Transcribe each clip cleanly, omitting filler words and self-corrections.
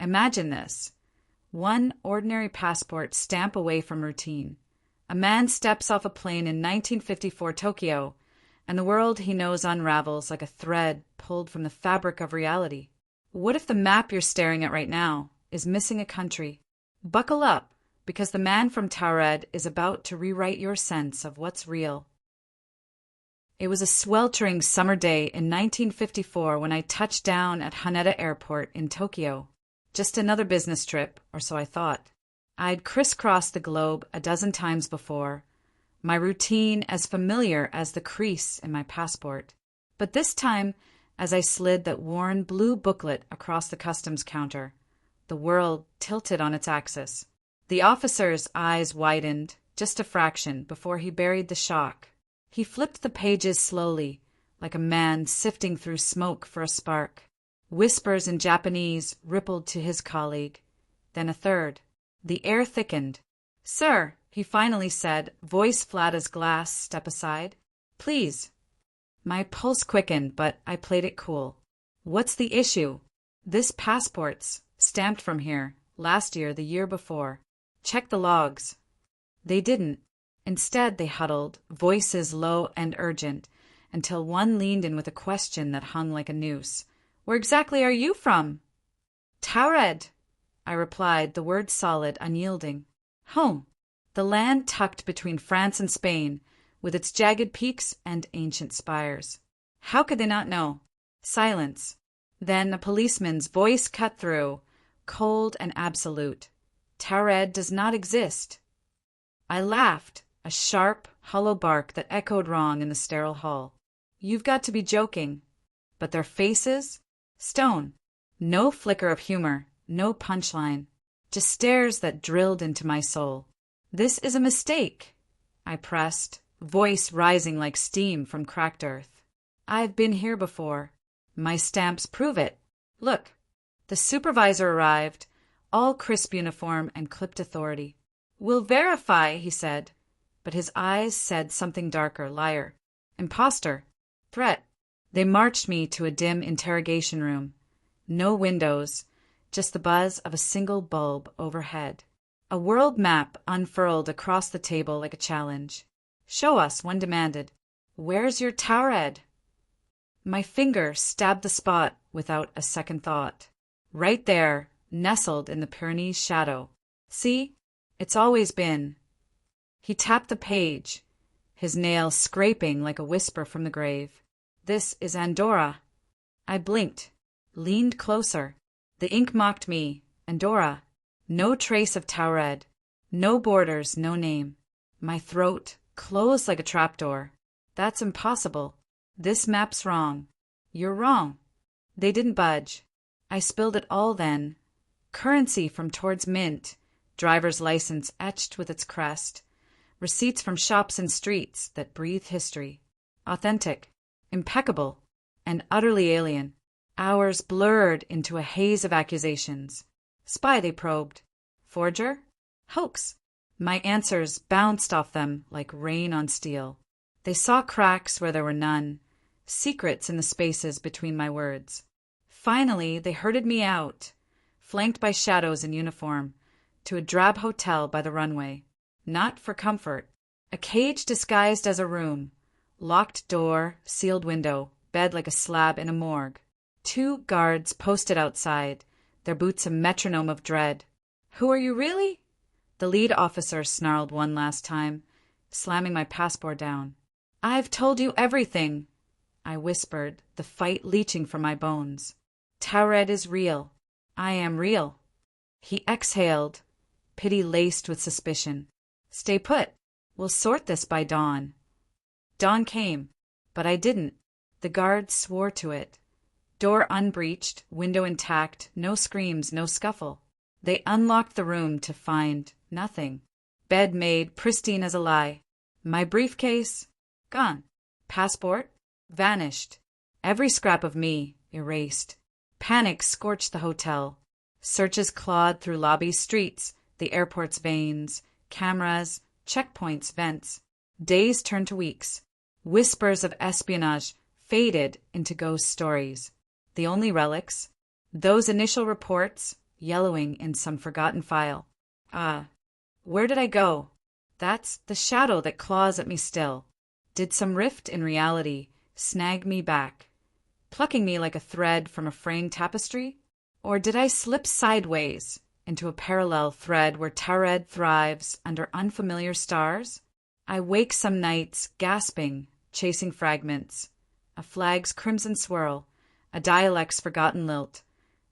Imagine this. One ordinary passport stamp away from routine. A man steps off a plane in 1954 Tokyo, and the world he knows unravels like a thread pulled from the fabric of reality. What if the map you're staring at right now is missing a country? Buckle up, because the man from Taured is about to rewrite your sense of what's real. It was a sweltering summer day in 1954 when I touched down at Haneda Airport in Tokyo. Just another business trip, or so I thought. I'd crisscrossed the globe a dozen times before, my routine as familiar as the crease in my passport. But this time, as I slid that worn blue booklet across the customs counter, the world tilted on its axis. The officer's eyes widened, just a fraction, before he buried the shock. He flipped the pages slowly, like a man sifting through smoke for a spark. Whispers in Japanese rippled to his colleague, then a third. The air thickened. "Sir," he finally said, voice flat as glass, "step aside. Please." My pulse quickened, but I played it cool. "What's the issue?" "This passport's stamped from here, last year, the year before. Check the logs." They didn't. Instead, they huddled, voices low and urgent, until one leaned in with a question that hung like a noose. "Where exactly are you from?" "Taured," I replied, the word solid, unyielding. "Home. The land tucked between France and Spain, with its jagged peaks and ancient spires." How could they not know? Silence. Then a policeman's voice cut through, cold and absolute. "Taured does not exist." I laughed, a sharp, hollow bark that echoed wrong in the sterile hall. "You've got to be joking." But their faces? Stone. No flicker of humor, no punchline, just stares that drilled into my soul. "This is a mistake," I pressed, voice rising like steam from cracked earth. "I've been here before. My stamps prove it. Look." The supervisor arrived, all crisp uniform and clipped authority. "We'll verify," he said, but his eyes said something darker. "Liar. Imposter. Threat." They marched me to a dim interrogation room. No windows, just the buzz of a single bulb overhead. A world map unfurled across the table like a challenge. "Show us," one demanded. "Where's your Taured?" My finger stabbed the spot without a second thought. Right there, nestled in the Pyrenees' shadow. "See? It's always been." He tapped the page, his nail scraping like a whisper from the grave. "This is Andorra." I blinked, leaned closer. The ink mocked me. Andorra. No trace of Taured. No borders, no name. My throat closed like a trapdoor. "That's impossible. This map's wrong." "You're wrong." They didn't budge. I spilled it all then. Currency from Taured's mint, driver's license etched with its crest, receipts from shops and streets that breathe history. Authentic, impeccable, and utterly alien. Hours blurred into a haze of accusations. Spy, they probed. Forger? Hoax. My answers bounced off them like rain on steel. They saw cracks where there were none, secrets in the spaces between my words. Finally, they herded me out, flanked by shadows in uniform, to a drab hotel by the runway. Not for comfort. A cage disguised as a room. Locked door, sealed window, bed like a slab in a morgue. 2 guards posted outside, their boots a metronome of dread. "Who are you really?" The lead officer snarled one last time, slamming my passport down. "I've told you everything," I whispered, the fight leaching from my bones. "Taured is real. I am real." He exhaled, pity laced with suspicion. "Stay put. We'll sort this by dawn." Dawn came, but I didn't. The guards swore to it. Door unbreached, window intact, no screams, no scuffle. They unlocked the room to find nothing. Bed made pristine as a lie. My briefcase? Gone. Passport? Vanished. Every scrap of me erased. Panic scorched the hotel. Searches clawed through lobbies, streets, the airport's veins, cameras, checkpoints, vents. Days turned to weeks. Whispers of espionage faded into ghost stories. The only relics? Those initial reports, yellowing in some forgotten file. Where did I go? That's the shadow that claws at me still. Did some rift in reality snag me back, plucking me like a thread from a fraying tapestry? Or did I slip sideways into a parallel thread where Taured thrives under unfamiliar stars? I wake some nights gasping, chasing fragments, a flag's crimson swirl, a dialect's forgotten lilt,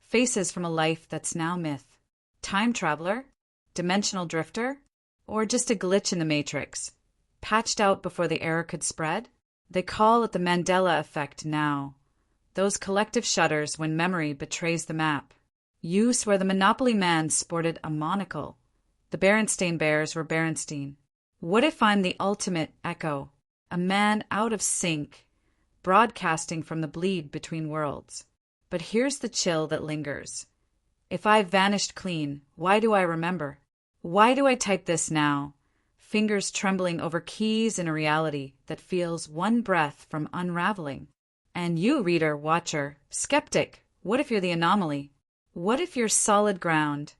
faces from a life that's now myth. Time traveler? Dimensional drifter? Or just a glitch in the matrix, patched out before the error could spread? They call it the Mandela Effect now. Those collective shudders when memory betrays the map. Use where the Monopoly man sported a monocle. The Berenstain Bears were Berenstein. What if I'm the ultimate echo, a man out of sync, broadcasting from the bleed between worlds? But here's the chill that lingers. If I've vanished clean, why do I remember? Why do I type this now? Fingers trembling over keys in a reality that feels one breath from unraveling. And you, reader, watcher, skeptic, what if you're the anomaly? What if your solid ground,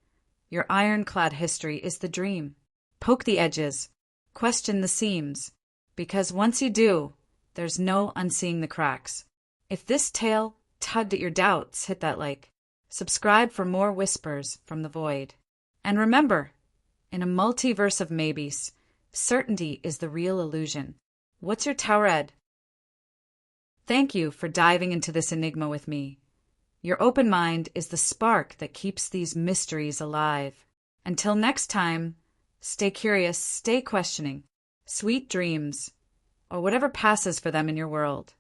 your ironclad history is the dream? Poke the edges, question the seams, because once you do, there's no unseeing the cracks. If this tale tugged at your doubts, hit that like. Subscribe for more whispers from the void. And remember, in a multiverse of maybes, certainty is the real illusion. What's your Taured? Thank you for diving into this enigma with me. Your open mind is the spark that keeps these mysteries alive. Until next time, stay curious, stay questioning. Sweet dreams, or whatever passes for them in your world.